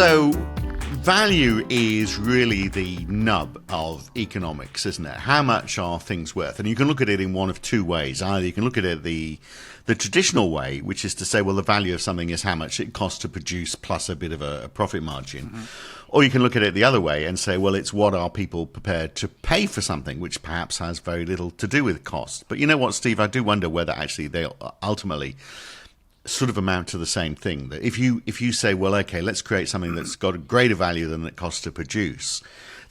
So value is really the nub of economics, isn't it? How much are things worth? And you can look at it in one of two ways. Either you can look at it the traditional way, which is to say, well, the value of something is how much it costs to produce plus a bit of a profit margin. Mm-hmm. Or you can look at it the other way and say, well, it's what are people prepared to pay for something, which perhaps has very little to do with cost. But you know what, Steve? I do wonder whether actually they ultimately sort of amount to the same thing. That if you say, well, okay, let's create something that's got a greater value than it costs to produce,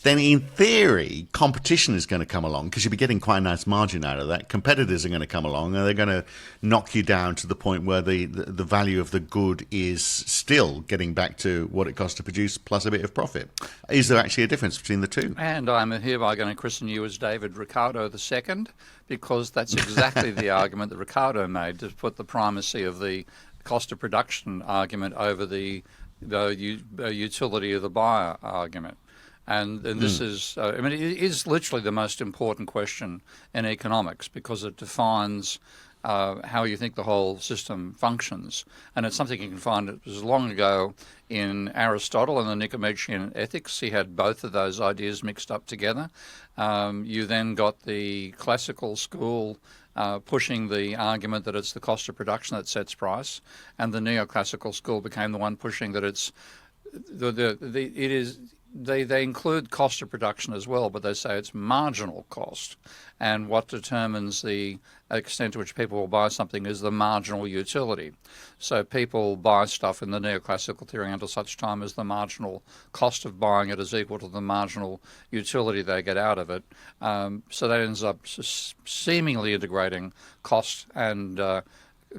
then in theory, competition is going to come along because you'll be getting quite a nice margin out of that. Competitors are going to come along and they're going to knock you down to the point where the value of the good is still getting back to what it costs to produce plus a bit of profit. Is there actually a difference between the two? And I'm hereby going to christen you as David Ricardo II, because that's exactly the argument that Ricardo made, to put the primacy of the cost of production argument over the utility of the buyer argument. And this is, it is literally the most important question in economics, because it defines how you think the whole system functions. And it's something you can find as long ago in Aristotle and the Nicomachean Ethics. He had both of those ideas mixed up together. You then got the classical school pushing the argument that it's the cost of production that sets price, and the neoclassical school became the one pushing that it's They include cost of production as well, but they say it's marginal cost. And what determines the extent to which people will buy something is the marginal utility. So people buy stuff in the neoclassical theory until such time as the marginal cost of buying it is equal to the marginal utility they get out of it. So that ends up seemingly integrating cost and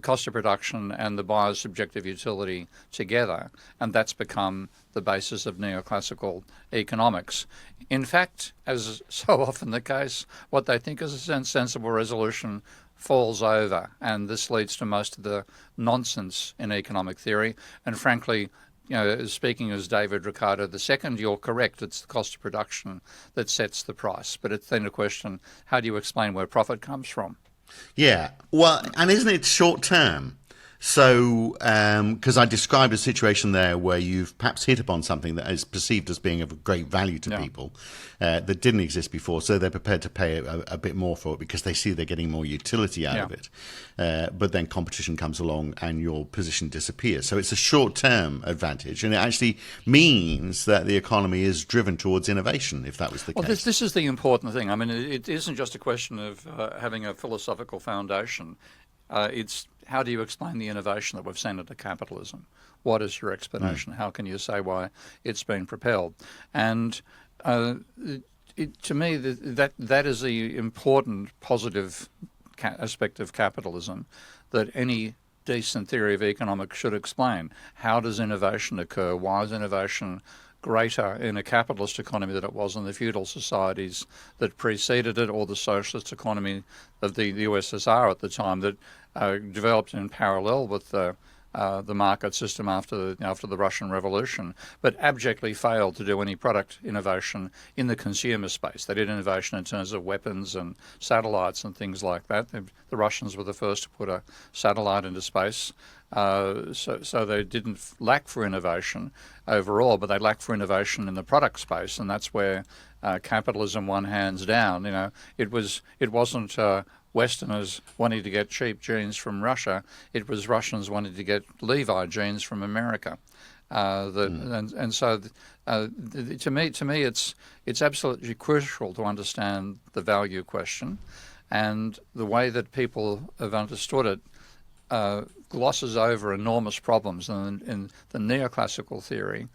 cost of production and the buyer's subjective utility together, and that's become the basis of neoclassical economics. In fact, as so often the case, what they think is a sensible resolution falls over, and this leads to most of the nonsense in economic theory. And frankly, speaking as David Ricardo II, you're correct, it's the cost of production that sets the price. But it's then a question, how do you explain where profit comes from? Yeah, well, and isn't it short term? So, because I described a situation there where you've perhaps hit upon something that is perceived as being of great value to people that didn't exist before, so they're prepared to pay a bit more for it because they see they're getting more utility out of it. But then competition comes along and your position disappears. So it's a short-term advantage, and it actually means that the economy is driven towards innovation, if that was the case. Well, this is the important thing. I mean, it isn't just a question of having a philosophical foundation. It's how do you explain the innovation that we've seen into capitalism? What is your explanation? How can you say why it's been propelled? And to me, that is the important positive aspect of capitalism that any decent theory of economics should explain. How does innovation occur? Why is innovation greater in a capitalist economy than it was in the feudal societies that preceded it, or the socialist economy of the USSR at the time that developed in parallel with the market system after the Russian Revolution, but abjectly failed to do any product innovation in the consumer space. They did innovation in terms of weapons and satellites and things like that. The Russians were the first to put a satellite into space. So they didn't lack for innovation overall, but they lacked for innovation in the product space, and that's where capitalism won hands down. It wasn't Westerners wanting to get cheap jeans from Russia; it was Russians wanting to get Levi jeans from America. And so to me, it's absolutely crucial to understand the value question, and the way that people have understood it glosses over enormous problems in the neoclassical theory,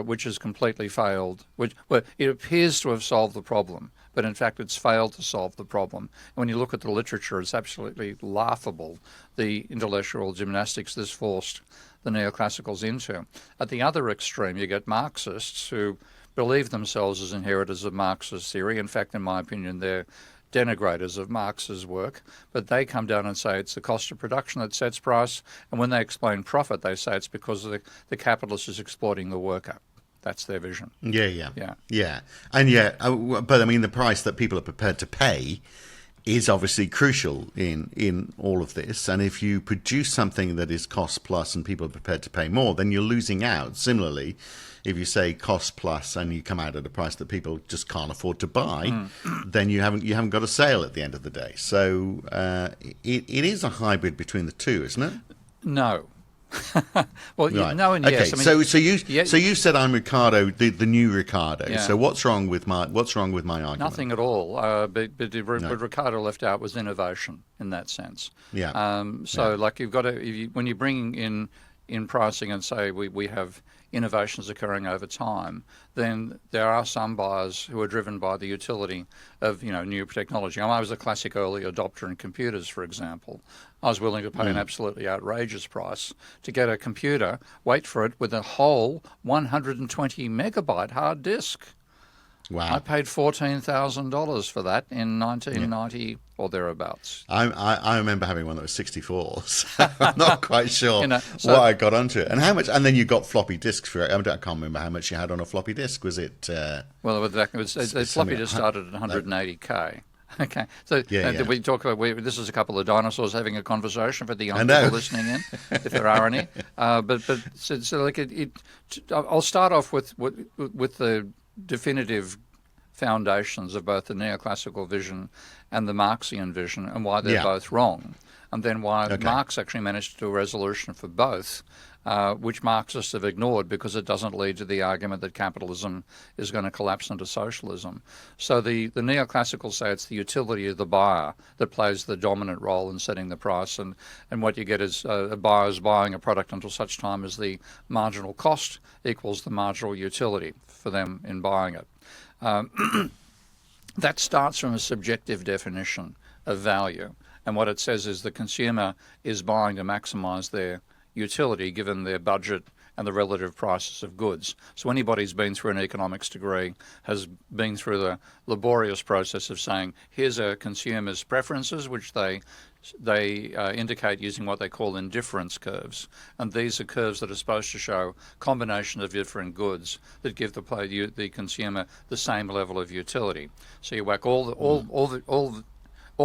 which has completely failed. It appears to have solved the problem, but in fact it's failed to solve the problem. And when you look at the literature, it's absolutely laughable, the intellectual gymnastics this forced the neoclassicals into. At the other extreme, you get Marxists who believe themselves as inheritors of Marxist theory. In fact, in my opinion, they're denigrators of Marx's work, but they come down and say it's the cost of production that sets price, and when they explain profit, they say it's because the capitalist is exploiting the worker. That's their vision. Yeah. And but I mean, the price that people are prepared to pay is obviously crucial in all of this. And if you produce something that is cost plus and people are prepared to pay more, then you're losing out. Similarly, if you say cost plus and you come out at a price that people just can't afford to buy, then you haven't got a sale at the end of the day. So it is a hybrid between the two, isn't it? No. Well, Right. no and okay. yes. I mean, So you said I'm Ricardo, the new Ricardo. Yeah. So what's wrong with my argument? nothing at all. But what Ricardo left out was innovation in that sense. Yeah. Like you've got to, when you bring in pricing and say we have innovations occurring over time, then there are some buyers who are driven by the utility of new technology. I was a classic early adopter in computers, for example. I was willing to pay an absolutely outrageous price to get a computer, wait for it, with a whole 120 megabyte hard disk. Wow. I paid $14,000 for that in 1990 or thereabouts. I remember having one that was 64, so I'm not quite sure so what I got onto it. And how much? And then you got floppy disks for it. I can't remember how much you had on a floppy disk. Was it? Well, the floppy disk started at 180K. Okay, so we talk about this is a couple of dinosaurs having a conversation for the young people listening in, if there are any. I'll start off with the definitive foundations of both the neoclassical vision and the Marxian vision, and why they're both wrong, and then why Marx actually managed to do a resolution for both, which Marxists have ignored because it doesn't lead to the argument that capitalism is going to collapse into socialism. So the neoclassicals say it's the utility of the buyer that plays the dominant role in setting the price, and what you get is a buyer's buying a product until such time as the marginal cost equals the marginal utility for them in buying it. That starts from a subjective definition of value, and what it says is the consumer is buying to maximize their utility given their budget and the relative prices of goods. So anybody who's been through an economics degree has been through the laborious process of saying, here's a consumer's preferences, which they indicate using what they call indifference curves. And these are curves that are supposed to show combination of different goods that give the consumer the same level of utility. So you whack all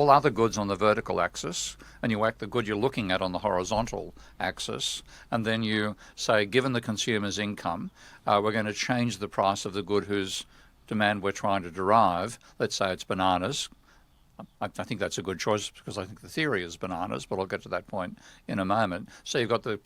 other goods on the vertical axis, and you whack the good you're looking at on the horizontal axis, and then you say, given the consumer's income, we're going to change the price of the good whose demand we're trying to derive. Let's say it's bananas. I think that's a good choice because I think the theory is bananas, but I'll get to that point in a moment. So you've got the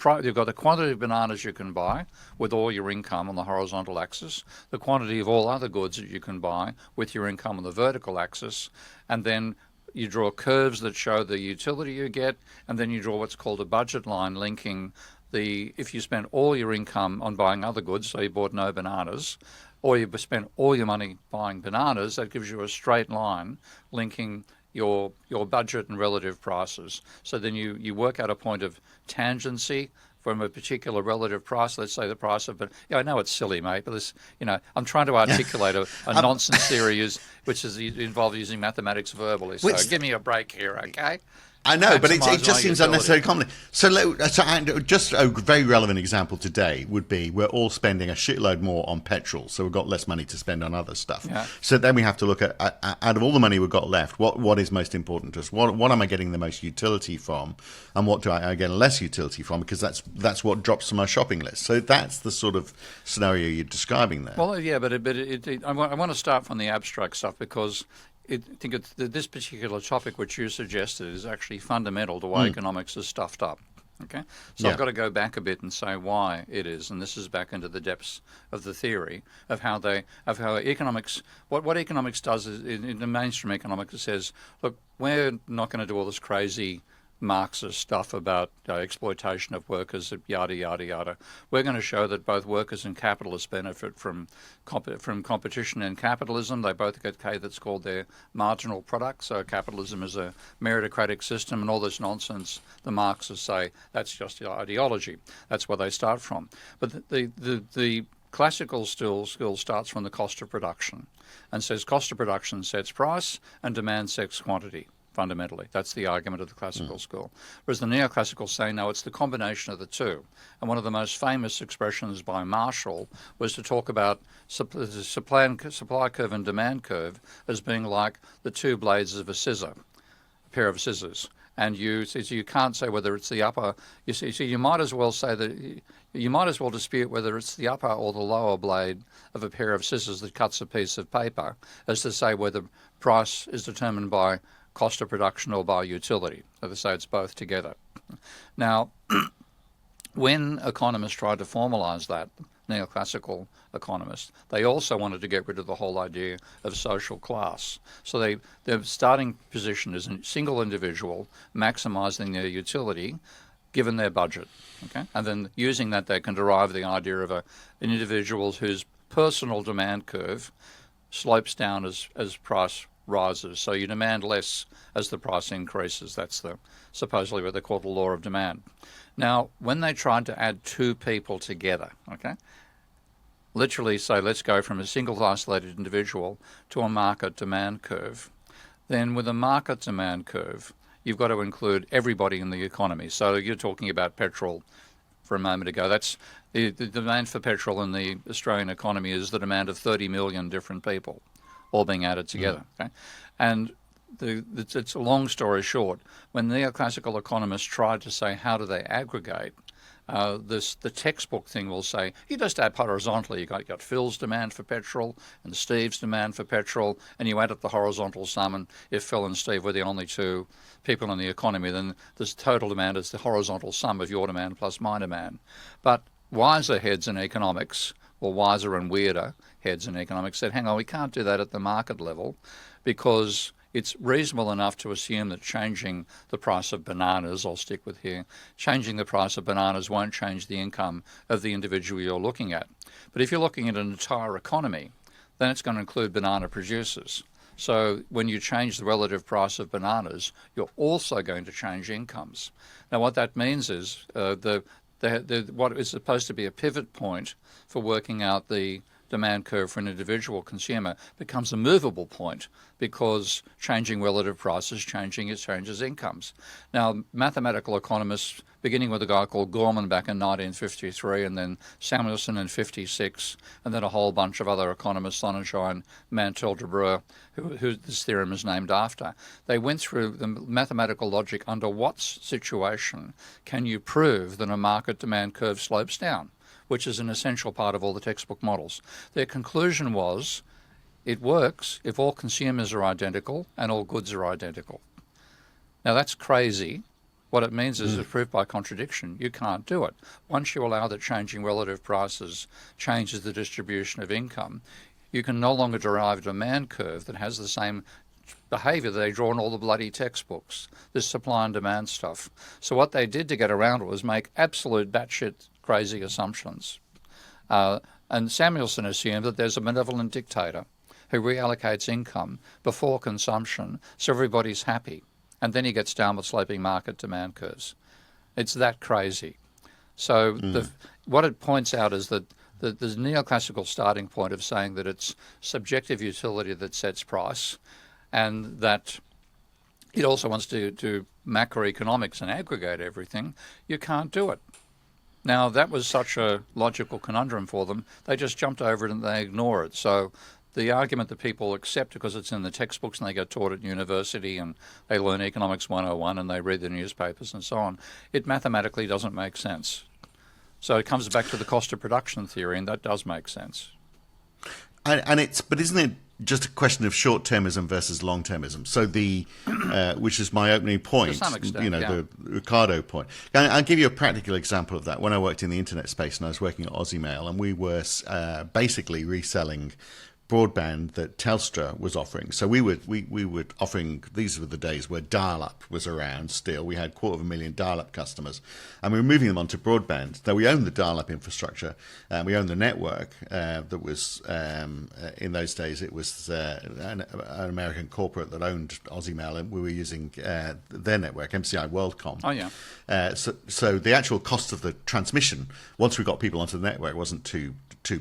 quantity of bananas you can buy with all your income on the horizontal axis, the quantity of all other goods that you can buy with your income on the vertical axis, and then you draw curves that show the utility you get, and then you draw what's called a budget line linking if you spend all your income on buying other goods, so you bought no bananas, or you spent all your money buying bananas, that gives you a straight line linking your budget and relative prices. So then you work out a point of tangency from a particular relative price. Let's say the price of, I know it's silly, mate, but this, I'm trying to articulate a nonsense theory which is involved using mathematics verbally. So give me a break here, okay? I know, but it just seems unnecessarily common. So just a very relevant example today would be we're all spending a shitload more on petrol, so we've got less money to spend on other stuff. Yeah. So then we have to look at out of all the money we've got left, what is most important to us? What am I getting the most utility from, and what do I get less utility from? Because that's what drops from my shopping list. So that's the sort of scenario you're describing there. Well, yeah, but I want to start from the abstract stuff because I think this particular topic which you suggested is actually fundamental to why economics is stuffed up. Okay, so I've got to go back a bit and say why it is, and this is back into the depths of the theory of how economics. What economics does is in the mainstream economics it says, look, we're not going to do all this crazy Marxist stuff about exploitation of workers, yada, yada, yada. We're going to show that both workers and capitalists benefit from competition and capitalism. They both get paid that's called their marginal product. So capitalism is a meritocratic system, and all this nonsense the Marxists say that's just ideology. That's where they start from. But the classical school starts from the cost of production and says cost of production sets price and demand sets quantity. Fundamentally, that's the argument of the classical school. Whereas the neoclassical say, no, it's the combination of the two. And one of the most famous expressions by Marshall was to talk about the supply curve and demand curve as being like the two blades of a scissor. pair of scissors, and so you can't say whether it's the upper. You see, so you might as well say that you might as well dispute whether it's the upper or the lower blade of a pair of scissors that cuts a piece of paper, as to say whether price is determined by cost of production or by utility. So they say it's both together. Now, when economists tried to formalise that, neoclassical economists, they also wanted to get rid of the whole idea of social class. So their starting position is a single individual maximising their utility given their budget. Okay? And then using that, they can derive the idea of an individual whose personal demand curve slopes down as price rises. So you demand less as the price increases. That's supposedly what they call the law of demand. Now, when they tried to add two people together, okay, literally say, let's go from a single isolated individual to a market demand curve, then with a market demand curve, you've got to include everybody in the economy. So you're talking about petrol for a moment ago. That's the demand for petrol in the Australian economy is the demand of 30 million different people, all being added together. Okay? And it's a long story short. When neoclassical economists tried to say how do they aggregate, the textbook thing will say you just add horizontally. You got Phil's demand for petrol and Steve's demand for petrol, and you add up the horizontal sum. And if Phil and Steve were the only two people in the economy, then this total demand is the horizontal sum of your demand plus my demand. But wiser heads in economics, or wiser and weirder heads in economics, said, hang on, we can't do that at the market level, because it's reasonable enough to assume that changing the price of bananas, I'll stick with here, changing the price of bananas won't change the income of the individual you're looking at. But if you're looking at an entire economy, then it's going to include banana producers. So when you change the relative price of bananas, you're also going to change incomes. Now what that means is what is supposed to be a pivot point for working out the demand curve for an individual consumer becomes a movable point, because changing relative prices changes incomes. Now, mathematical economists, beginning with a guy called Gorman back in 1953, and then Samuelson in 56, and then a whole bunch of other economists, Sonnenschein, Mantel, de Breuer, who this theorem is named after, they went through the mathematical logic under what situation can you prove that a market demand curve slopes down, which is an essential part of all the textbook models. Their conclusion was it works if all consumers are identical and all goods are identical. Now that's crazy. What it means is it's proof by contradiction. You can't do it. Once you allow that changing relative prices changes the distribution of income, you can no longer derive a demand curve that has the same behaviour that they draw in all the bloody textbooks, this supply and demand stuff. So what they did to get around it was make absolute batshit crazy assumptions. And Samuelson assumed that there's a benevolent dictator who reallocates income before consumption so everybody's happy. And then he gets down with sloping market demand curves. It's that crazy. So what it points out is that the neoclassical starting point of saying that it's subjective utility that sets price, and that it also wants to do macroeconomics and aggregate everything, you can't do it. Now, that was such a logical conundrum for them, they just jumped over it and they ignore it. So the argument that people accept because it's in the textbooks and they get taught at university and they learn Economics 101 and they read the newspapers and so on, it mathematically doesn't make sense. So it comes back to the cost of production theory, and that does make sense. But isn't it just a question of short-termism versus long-termism? So which is my opening point, to some extent, the Ricardo point. I'll give you a practical example of that. When I worked in the internet space and I was working at Aussiemail, and we were basically reselling broadband that Telstra was offering. So we were offering, these were the days where dial-up was around still. We had 250,000 dial-up customers, and we were moving them onto broadband. Now, we owned the dial-up infrastructure, and we owned the network that was, in those days, it was an American corporate that owned Aussiemail, and we were using their network, MCI WorldCom. Oh, yeah. So the actual cost of the transmission, once we got people onto the network, wasn't too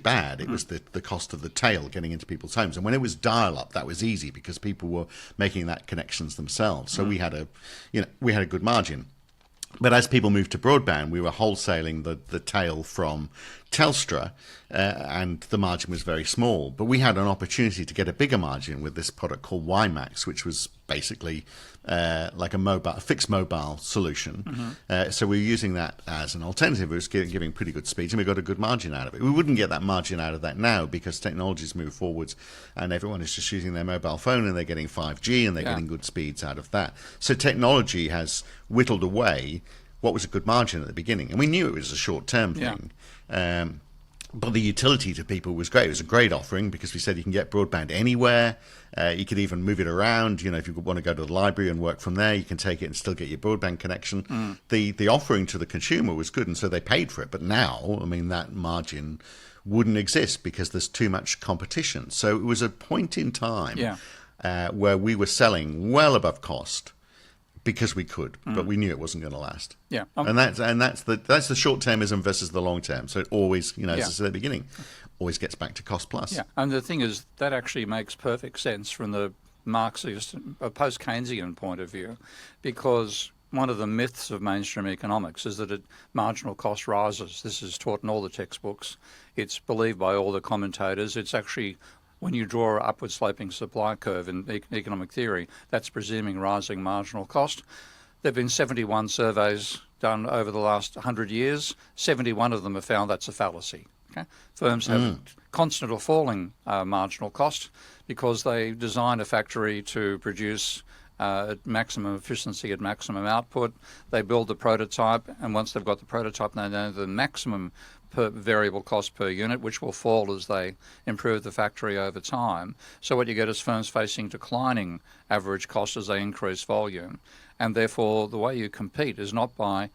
bad. It was the cost of the tail getting into people's homes. And when it was dial-up, that was easy because people were making that connections themselves. So we had a good margin. But as people moved to broadband, we were wholesaling the tail from Telstra, and the margin was very small. But we had an opportunity to get a bigger margin with this product called WiMAX, which was basically like a fixed mobile solution. So we were using that as an alternative. It was giving pretty good speeds, and we got a good margin out of it. We wouldn't get that margin out of that now because technologies move forwards, and everyone is just using their mobile phone, and they're getting 5G, and they're getting good speeds out of that. So technology has whittled away what was a good margin at the beginning, and we knew it was a short-term thing. But the utility to people was great. It was a great offering because we said you can get broadband anywhere. You could even move it around. You know, if you want to go to the library and work from there, you can take it and still get your broadband connection. The offering to the consumer was good, and so they paid for it. But now, I mean, that margin wouldn't exist because there's too much competition. So it was a point in time where we were selling well above cost because we could, but we knew it wasn't going to last. Yeah, and that's the short-termism versus the long-term. So it always, as I said at the beginning, always gets back to cost plus. Yeah, and the thing is that actually makes perfect sense from the Marxist, post-Keynesian point of view, because one of the myths of mainstream economics is that marginal cost rises. This is taught in all the textbooks. It's believed by all the commentators. It's actually, when you draw an upward sloping supply curve in economic theory, that's presuming rising marginal cost. There have been 71 surveys done over the last 100 years. 71 of them have found that's a fallacy. Okay? Firms have constant or falling marginal cost because they design a factory to produce at maximum efficiency, at maximum output. They build the prototype, and once they've got the prototype, they know the maximum per variable cost per unit, which will fall as they improve the factory over time. So what you get is firms facing declining average cost as they increase volume, and therefore the way you compete is not by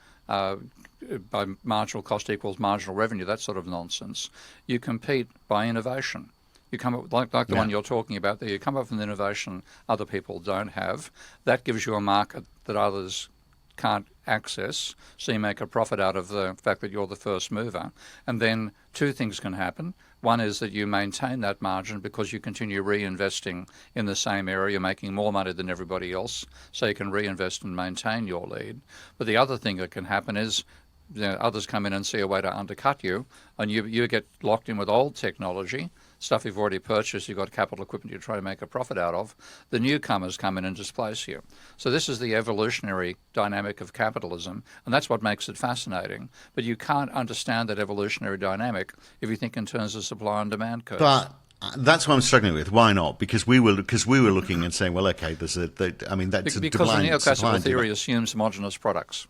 marginal cost equals marginal revenue, that sort of nonsense. You compete by innovation. You come up like the one you're talking about there. You come up with an innovation other people don't have. That gives you a market that others can't access, so you make a profit out of the fact that you're the first mover. And then two things can happen. One is that you maintain that margin because you continue reinvesting in the same area. You're making more money than everybody else, so you can reinvest and maintain your lead. But the other thing that can happen is others come in and see a way to undercut you, and you get locked in with old technology, stuff you've already purchased, you've got capital equipment you're trying to make a profit out of. The newcomers come in and displace you. So this is the evolutionary dynamic of capitalism, and that's what makes it fascinating. But you can't understand that evolutionary dynamic if you think in terms of supply and demand curves. But that's what I'm struggling with. Why not? Because we were looking and saying, well, okay, that's a because the divine neoclassical theory assumes homogeneous products.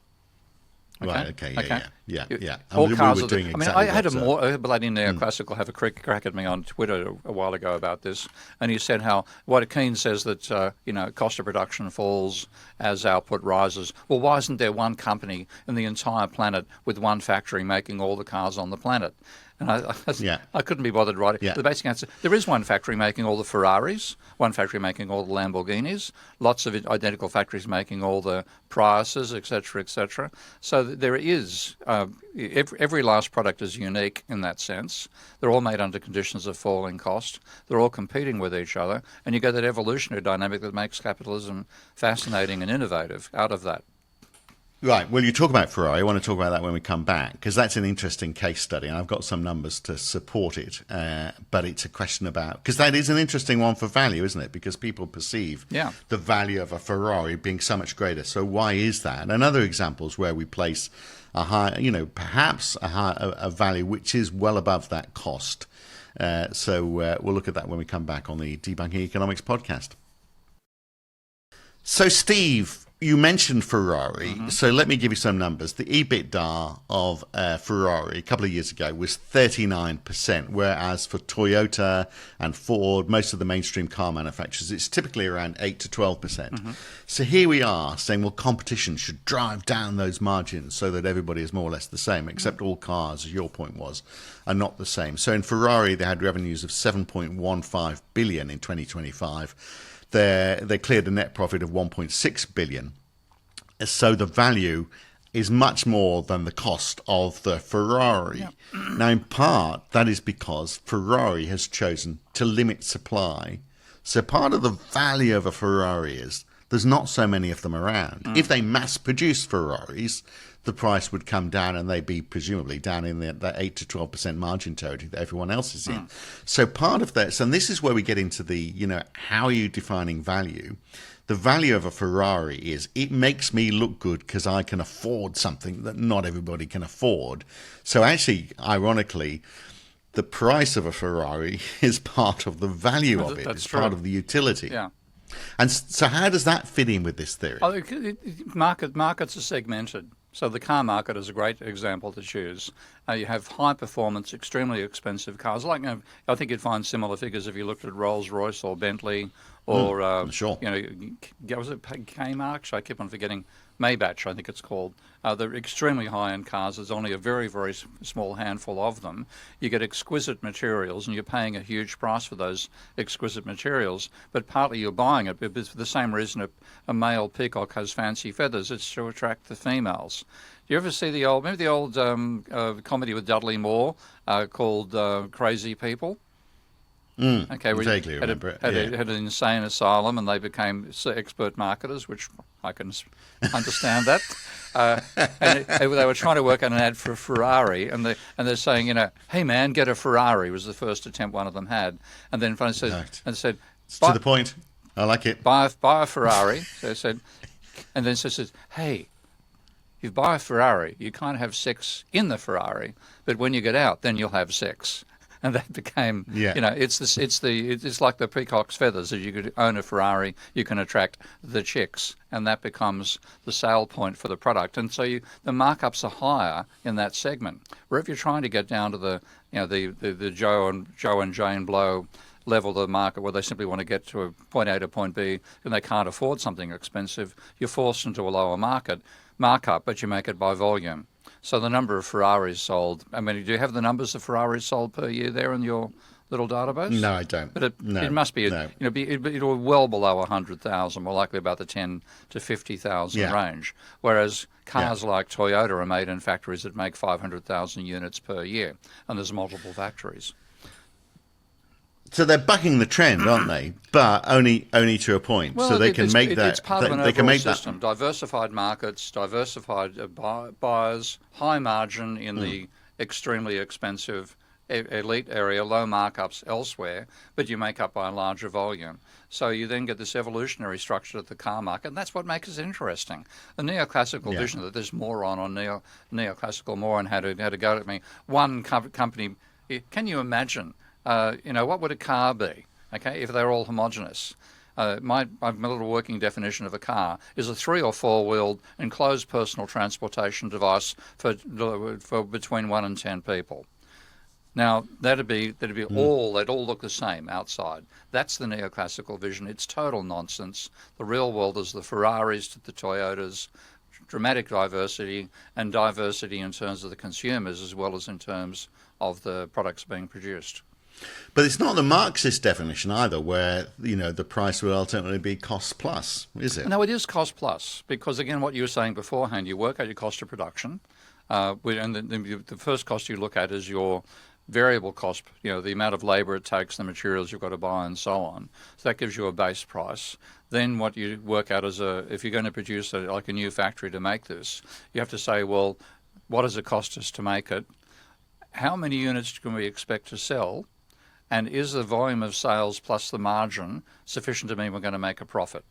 Okay? Right. Okay. Yeah. All cars we were doing I had a bloody neoclassical have a crack at me on Twitter a while ago about this, and he said how Keen says that cost of production falls as output rises. Well, why isn't there one company in the entire planet with one factory making all the cars on the planet? And I couldn't be bothered writing. Yeah. The basic answer, there is one factory making all the Ferraris, one factory making all the Lamborghinis, lots of identical factories making all the Priuses, et cetera, So there is, every last product is unique in that sense. They're all made under conditions of falling cost. They're all competing with each other. And you get that evolutionary dynamic that makes capitalism fascinating and innovative out of that. Right. Well, you talk about Ferrari. I want to talk about that when we come back, because that's an interesting case study, and I've got some numbers to support it. But it's a question about, because that is an interesting one for value, isn't it? Because people perceive the value of a Ferrari being so much greater. So why is that? And other examples where we place a high, perhaps a value which is well above that cost. So we'll look at that when we come back on the Debunking Economics podcast. So, Steve, you mentioned Ferrari, so let me give you some numbers. The EBITDA of Ferrari a couple of years ago was 39%, whereas for Toyota and Ford, most of the mainstream car manufacturers, it's typically around 8 to 12%. So here we are saying, well, competition should drive down those margins so that everybody is more or less the same, except all cars, as your point was, are not the same. So in Ferrari, they had revenues of 7.15 billion in 2025. They cleared a net profit of 1.6 billion. So the value is much more than the cost of the Ferrari. Yep. Now, in part, that is because Ferrari has chosen to limit supply. So part of the value of a Ferrari is there's not so many of them around. If they mass produce Ferraris, the price would come down and they'd be presumably down in that 8 to 12% margin territory that everyone else is in. So part of that, and this is where we get into the, how are you defining value? The value of a Ferrari is it makes me look good because I can afford something that not everybody can afford. So actually, ironically, the price of a Ferrari is part of the value of it. It's part of the utility. Yeah. And so how does that fit in with this theory? Markets are segmented. So the car market is a great example to choose. You have high performance, extremely expensive cars. Like I think you'd find similar figures if you looked at Rolls-Royce or Bentley or sure. Was it K-Mark? I keep on forgetting. Maybach, I think it's called. They're extremely high-end cars. There's only a very, very small handful of them. You get exquisite materials, and you're paying a huge price for those exquisite materials. But partly you're buying it for the same reason a male peacock has fancy feathers. It's to attract the females. Do you ever see the old comedy with Dudley Moore called Crazy People? Okay, vaguely remember it. Had an insane asylum, and they became expert marketers, which I can understand that. And they were trying to work on an ad for a Ferrari, and they're saying, hey man, get a Ferrari was the first attempt one of them had, and then finally said, it's to the point. I like it. Buy a Ferrari. So they said, and then says, hey, if you buy a Ferrari, you can't have sex in the Ferrari, but when you get out, then you'll have sex. And that became, it's like the peacock's feathers. If you could own a Ferrari, you can attract the chicks, and that becomes the sale point for the product. And so the markups are higher in that segment. Where if you're trying to get down to the Joe and Jane Blow level of the market, where they simply want to get to a point A to point B, and they can't afford something expensive, you're forced into a lower markup, but you make it by volume. So the number of Ferraris sold, do you have the numbers of Ferraris sold per year there in your little database? No, I don't. But it must be, it'll well below 100,000, more likely about the 10 to 50,000 range. Whereas cars like Toyota are made in factories that make 500,000 units per year, and there's multiple factories. So they're bucking the trend, aren't they? But only to a point. Well, so they can make that. It's part of an overall system. Diversified markets, diversified buyers, high margin in the extremely expensive elite area, low markups elsewhere, but you make up by a larger volume. So you then get this evolutionary structure of the car market, and that's what makes it interesting. The neoclassical vision that there's more on neoclassical, more on how to go at me. One company, can you imagine? What would a car be? Okay, if they're all homogeneous. My little working definition of a car is a 3 or 4 wheeled enclosed personal transportation device for between 1 and 10 people. Now that'd be all. They'd all look the same outside. That's the neoclassical vision. It's total nonsense. The real world is the Ferraris to the Toyotas. Dramatic diversity, and diversity in terms of the consumers as well as in terms of the products being produced. But it's not the Marxist definition either, where the price will ultimately be cost plus, is it? No, it is cost plus because again, what you were saying beforehand, you work out your cost of production, and the first cost you look at is your variable cost, the amount of labour it takes, the materials you've got to buy, and so on. So that gives you a base price. Then what you work out is if you're going to produce a new factory to make this, you have to say, well, what does it cost us to make it? How many units can we expect to sell? And is the volume of sales plus the margin sufficient to mean we're going to make a profit?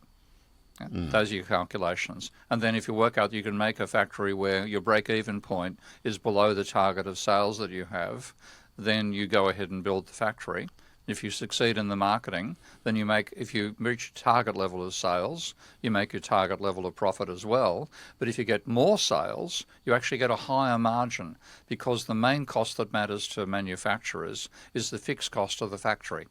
Those are your calculations. And then if you work out you can make a factory where your break-even point is below the target of sales that you have, then you go ahead and build the factory. If you succeed in the marketing, then if you reach your target level of sales, you make your target level of profit as well. But if you get more sales, you actually get a higher margin because the main cost that matters to manufacturers is the fixed cost of the factory.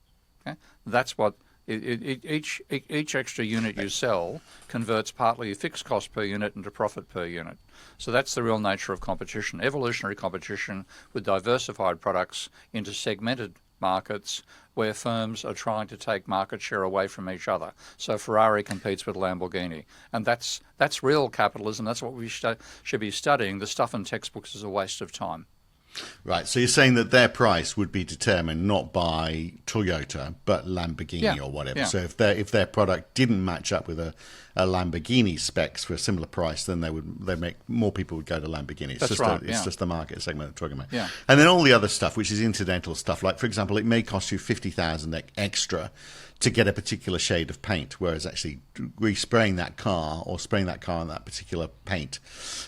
Okay? That's what each extra unit you sell converts partly your fixed cost per unit into profit per unit. So that's the real nature of competition, evolutionary competition with diversified products into segmented markets where firms are trying to take market share away from each other. So Ferrari competes with Lamborghini. And that's real capitalism. That's what we should be studying. The stuff in textbooks is a waste of time. Right. So you're saying that their price would be determined not by Toyota, but Lamborghini or whatever. Yeah. So if their product didn't match up with a a Lamborghini specs for a similar price, then more people would go to Lamborghini. It's That's just the market segment I'm talking about. Yeah. And then all the other stuff, which is incidental stuff, like for example, it may cost you 50,000 extra to get a particular shade of paint, whereas actually respraying that car or spraying that car in that particular paint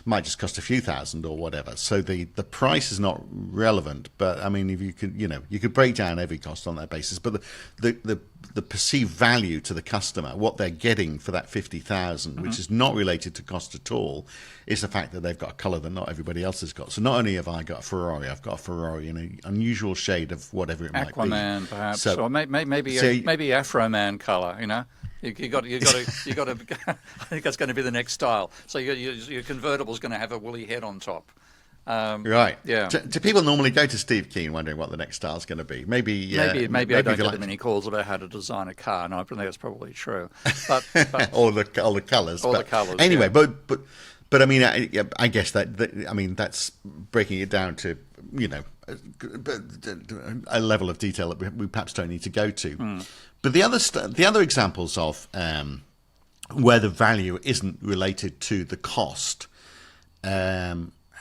might just cost a few thousand or whatever. So the price is not relevant, but I mean, if you could break down every cost on that basis, but the perceived value to the customer, what they're getting for that 50,000, which is not related to cost at all, is the fact that they've got a color that not everybody else has got. So not only have I got a Ferrari, I've got a Ferrari in an unusual shade of whatever it might be. Aquaman, perhaps, so, or maybe Afro Man color. You got to. I think that's going to be the next style. So your convertible's going to have a woolly head on top. Right. Yeah. Do people normally go to Steve Keen wondering what the next style is going to be? Maybe I don't get that many calls about how to design a car. No, I think that's probably true. But all the colours. The colours. Anyway, yeah. but I mean, I guess that's breaking it down to a level of detail that we perhaps don't need to go to. But the other examples of where the value isn't related to the cost.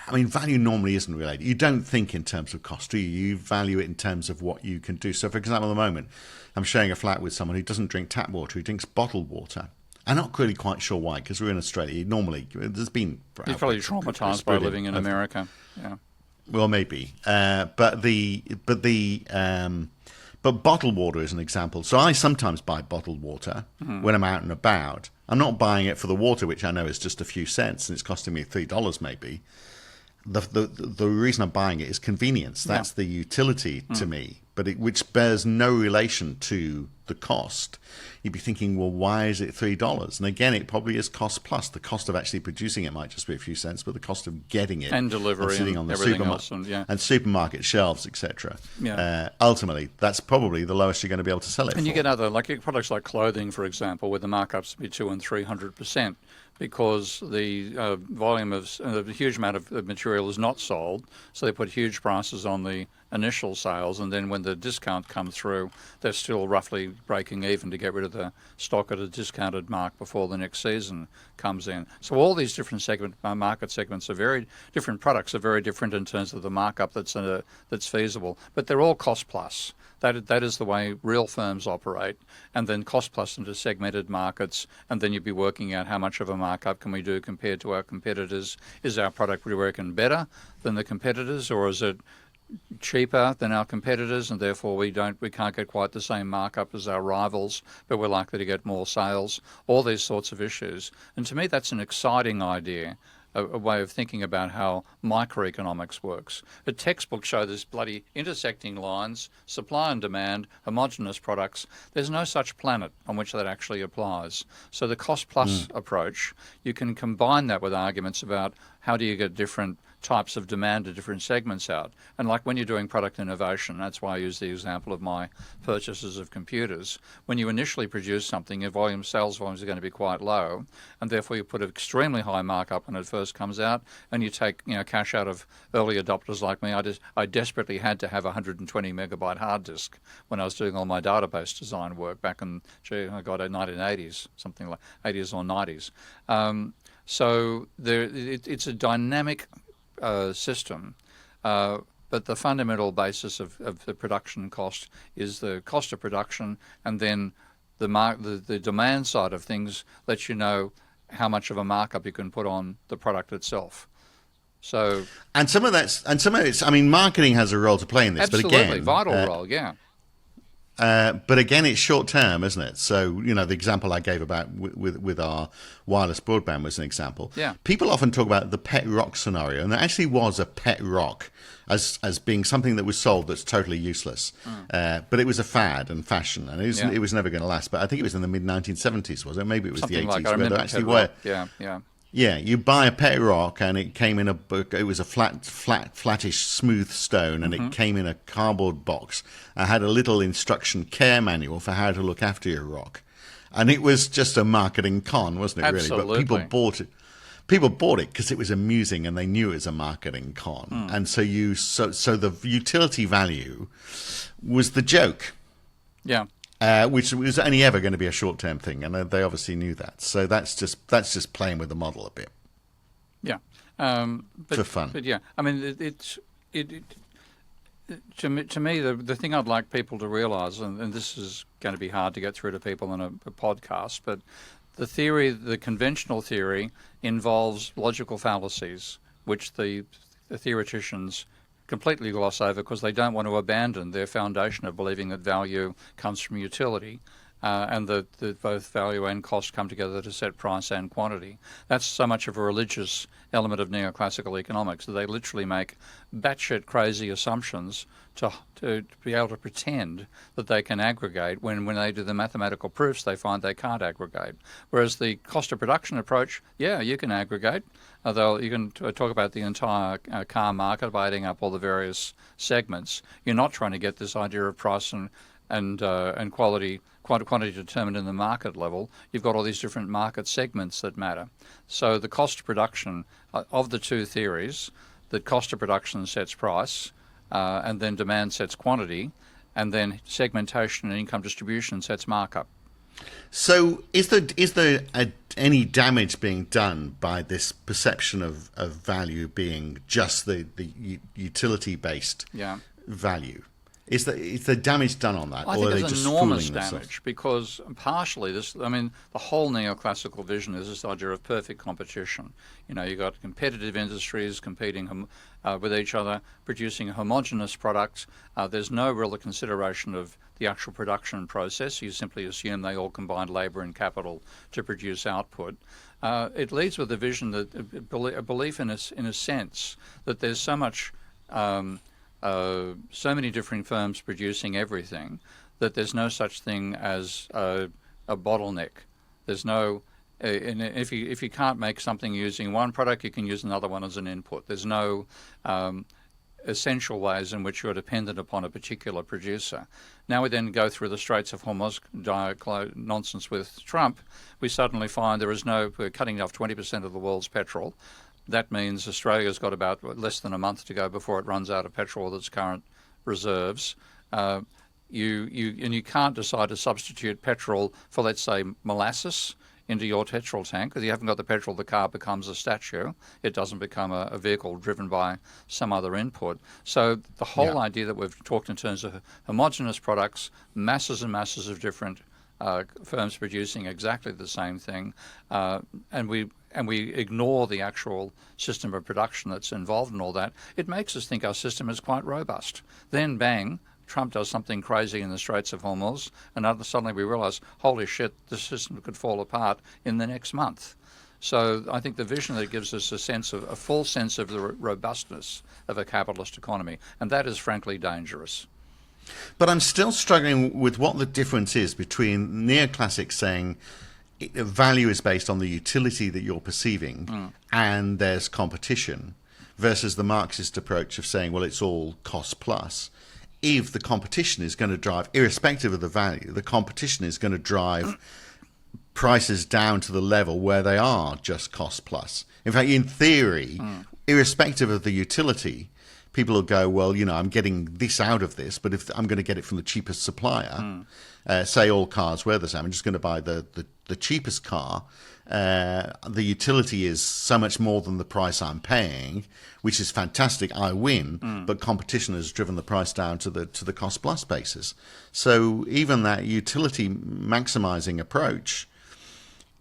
I mean, value normally isn't related. You don't think in terms of cost, do you? You value it in terms of what you can do. So, for example, at the moment, I'm sharing a flat with someone who doesn't drink tap water, who drinks bottled water. I'm not really quite sure why, because we're in Australia. Normally, there's been... He's probably traumatised by living in America. Yeah. Well, maybe. But bottled water is an example. So I sometimes buy bottled water when I'm out and about. I'm not buying it for the water, which I know is just a few cents, and it's costing me $3 maybe. The reason I'm buying it is convenience. That's the utility to me, but which bears no relation to the cost. You'd be thinking, well, why is it $3? And again, it probably is cost plus. The cost of actually producing it might just be a few cents, but the cost of getting it and delivery and sitting on the and supermarket shelves, etc. Yeah. Ultimately, that's probably the lowest you're going to be able to sell it for. And you get other products like clothing, for example, where the markups be 200% and 300%. Because the volume of a huge amount of material is not sold, so they put huge prices on the initial sales, and then when the discount comes through, they're still roughly breaking even to get rid of the stock at a discounted mark before the next season comes in. So all these different market segments are very different. Products are very different in terms of the markup that's feasible, but they're all cost plus. That is the way real firms operate, and then cost plus into segmented markets, and then you'd be working out how much of a markup can we do compared to our competitors. Is our product, we reckon, better than the competitors, or is it cheaper than our competitors, and therefore we can't get quite the same markup as our rivals, but we're likely to get more sales? All these sorts of issues, and to me that's an exciting idea. A way of thinking about how microeconomics works. A textbook shows this bloody intersecting lines, supply and demand, homogeneous products. There's no such planet on which that actually applies. So the cost-plus approach, you can combine that with arguments about how do you get different types of demand to different segments out. And like when you're doing product innovation, that's why I use the example of my purchases of computers. When you initially produce something, your sales volumes are going to be quite low, and therefore you put an extremely high markup when it first comes out, and you take cash out of early adopters like me. I desperately had to have a 120 megabyte hard disk when I was doing all my database design work back in, 1980s, something like 80s or 90s. So it's a dynamic system, but the fundamental basis of the production cost is the cost of production, and then the demand side of things lets you know how much of a markup you can put on the product itself. So some of it's. I mean, marketing has a role to play in this, absolutely, but again, vital role, yeah. But again, it's short term, isn't it? So, the example I gave about with our wireless broadband was an example. Yeah. People often talk about the pet rock scenario, and there actually was a pet rock as being something that was sold that's totally useless. But it was a fad and fashion, and it was never going to last. But I think it was in the mid-1970s, was it? Maybe it was something the 80s. Like, I remember actually were. Yeah. Yeah, you buy a pet rock, and it came in it was a flattish, smooth stone, and it came in a cardboard box. I had a little instruction care manual for how to look after your rock, and it was just a marketing con, wasn't it? Absolutely. Really, but people bought it. People bought it because it was amusing, and they knew it was a marketing con, and so the utility value was the joke. Yeah. which was only ever going to be a short-term thing, and they obviously knew that. So that's just playing with the model a bit. Yeah, for fun. But yeah, I mean, to me, the thing I'd like people to realise, and this is going to be hard to get through to people in a podcast, but the conventional theory involves logical fallacies, which the theoreticians completely gloss over because they don't want to abandon their foundation of believing that value comes from utility. And that both value and cost come together to set price and quantity. That's so much of a religious element of neoclassical economics that they literally make batshit crazy assumptions to be able to pretend that they can aggregate when they do the mathematical proofs they find they can't aggregate. Whereas the cost of production approach, yeah, you can aggregate. Although you can talk about the entire car market by adding up all the various segments. You're not trying to get this idea of price and quality quantity determined in the market level. You've got all these different market segments that matter. So the cost of production of the two theories, the cost of production sets price, and then demand sets quantity, and then segmentation and income distribution sets markup. So is there any damage being done by this perception of value being just the utility-based value? Is the damage done on that? I or think are they there's just enormous fooling themselves? damage because partially the whole neoclassical vision is this idea of perfect competition. You've got competitive industries competing with each other, producing a homogeneous product. There's no real consideration of the actual production process. You simply assume they all combine labour and capital to produce output. It leads with a vision that a belief in a sense that there's so much. So many different firms producing everything that there's no such thing as a bottleneck. There's no, and if you can't make something using one product, you can use another one as an input. There's no essential ways in which you're dependent upon a particular producer. Now we then go through the Straits of Hormuz nonsense with Trump. We suddenly find we're cutting off 20% of the world's petrol. That means Australia's got about less than a month to go before it runs out of petrol with its current reserves. You can't decide to substitute petrol for, let's say, molasses into your petrol tank. If you haven't got the petrol, the car becomes a statue. It doesn't become a vehicle driven by some other input. So the whole idea that we've talked in terms of homogeneous products, masses and masses of different firms producing exactly the same thing, and we ignore the actual system of production that's involved in all that, it makes us think our system is quite robust. Then, bang, Trump does something crazy in the Straits of Hormuz, and suddenly we realise, holy shit, the system could fall apart in the next month. So I think the vision that gives us a full sense of the robustness of a capitalist economy, and that is frankly dangerous. But I'm still struggling with what the difference is between neoclassics saying value is based on the utility that you're perceiving and there's competition versus the Marxist approach of saying, well, it's all cost plus. If the competition is going to drive, irrespective of the value, the competition is going to drive prices down to the level where they are just cost plus. In fact, in theory, irrespective of the utility, people will go, well, I'm getting this out of this, but if I'm going to get it from the cheapest supplier, say all cars were the same, I'm just going to buy the cheapest car. The utility is so much more than the price I'm paying, which is fantastic. I win, but competition has driven the price down to the cost plus basis. So even that utility maximizing approach,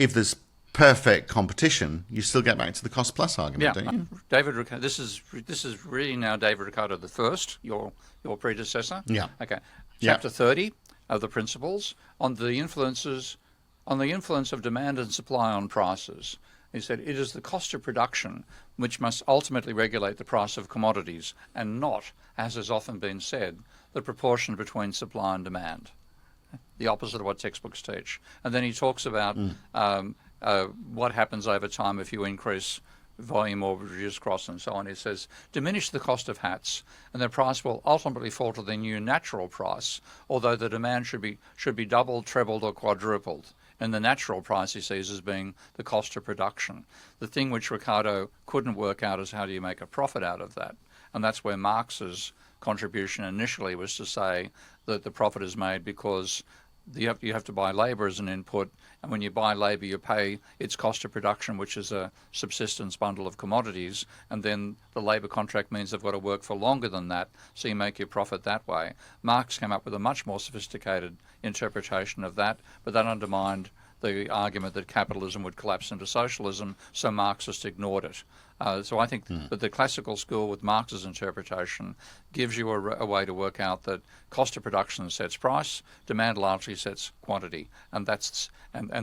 if there's perfect competition, you still get back to the cost plus argument, don't you? David Ricardo, this is really now David Ricardo the first, your predecessor. Yeah. Okay. Chapter 30 of the Principles on the influence of demand and supply on prices. He said it is the cost of production which must ultimately regulate the price of commodities, and not, as has often been said, the proportion between supply and demand. The opposite of what textbooks teach. And then he talks about what happens over time if you increase volume or reduce cost and so on. He says, diminish the cost of hats and the price will ultimately fall to the new natural price, although the demand should be doubled, trebled or quadrupled. And the natural price he sees as being the cost of production. The thing which Ricardo couldn't work out is how do you make a profit out of that? And that's where Marx's contribution initially was to say that the profit is made because you have to buy labour as an input, and when you buy labour, you pay its cost of production, which is a subsistence bundle of commodities, and then the labour contract means they've got to work for longer than that, so you make your profit that way. Marx came up with a much more sophisticated interpretation of that, but that undermined the argument that capitalism would collapse into socialism, so Marxists ignored it. So I think that the classical school with Marx's interpretation gives you a way to work out that cost of production sets price, demand largely sets quantity, and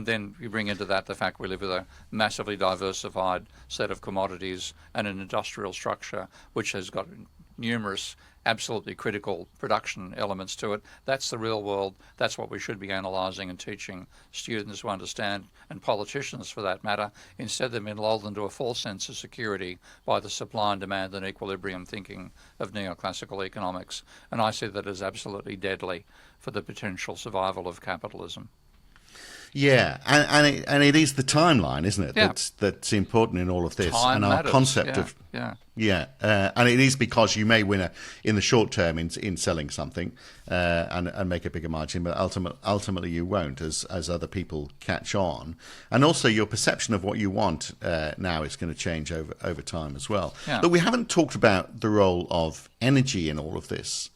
then you bring into that the fact we live with a massively diversified set of commodities and an industrial structure which has got numerous absolutely critical production elements to it. That's the real world. That's what we should be analysing and teaching students to understand, and politicians for that matter, instead of being lulled into a false sense of security by the supply and demand and equilibrium thinking of neoclassical economics. And I see that as absolutely deadly for the potential survival of capitalism. Yeah, and it is the timeline, isn't it? Yeah. That's important in all of this. Time and our matters. concept Yeah. And it is because you may win in the short term in selling something and make a bigger margin, but ultimately you won't as other people catch on. And also your perception of what you want now is going to change over time as well. Yeah. But we haven't talked about the role of energy in all of this.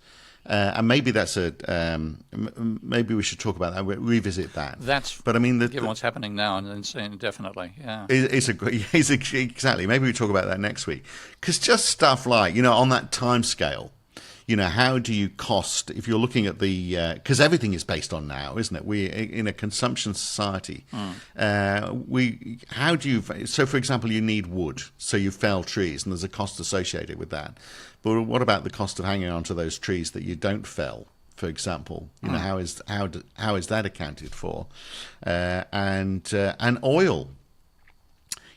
And maybe that's maybe we should talk about that. Revisit that. But I mean, given what's happening now and seeing definitely, yeah, exactly. Maybe we talk about that next week, because just stuff like on that time scale, how do you cost if you're looking at the because everything is based on now, isn't it? We in a consumption society. How do you? So, for example, you need wood, so you fell trees, and there's a cost associated with that. But what about the cost of hanging on to those trees that you don't fell, for example? How is that accounted for? And oil.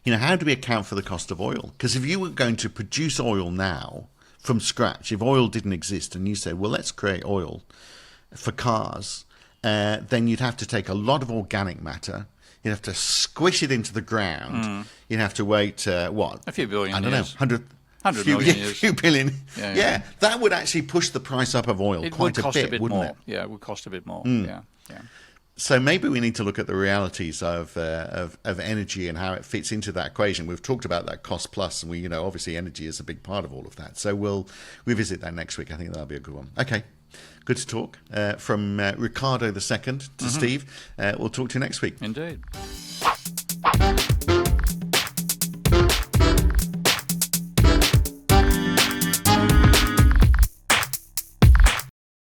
How do we account for the cost of oil? Because if you were going to produce oil now from scratch, if oil didn't exist, and you said, well, let's create oil for cars, then you'd have to take a lot of organic matter. You'd have to squish it into the ground. You'd have to wait, a few billion years. I don't know, 100 million years. Few billion. Yeah, that would actually push the price up of oil quite a bit, wouldn't it? Yeah, it would cost a bit more. Yeah. So maybe we need to look at the realities of energy and how it fits into that equation. We've talked about that cost plus, and we obviously energy is a big part of all of that. So we'll revisit that next week. I think that'll be a good one. Okay, good to talk. From Ricardo II to Steve. We'll talk to you next week. Indeed.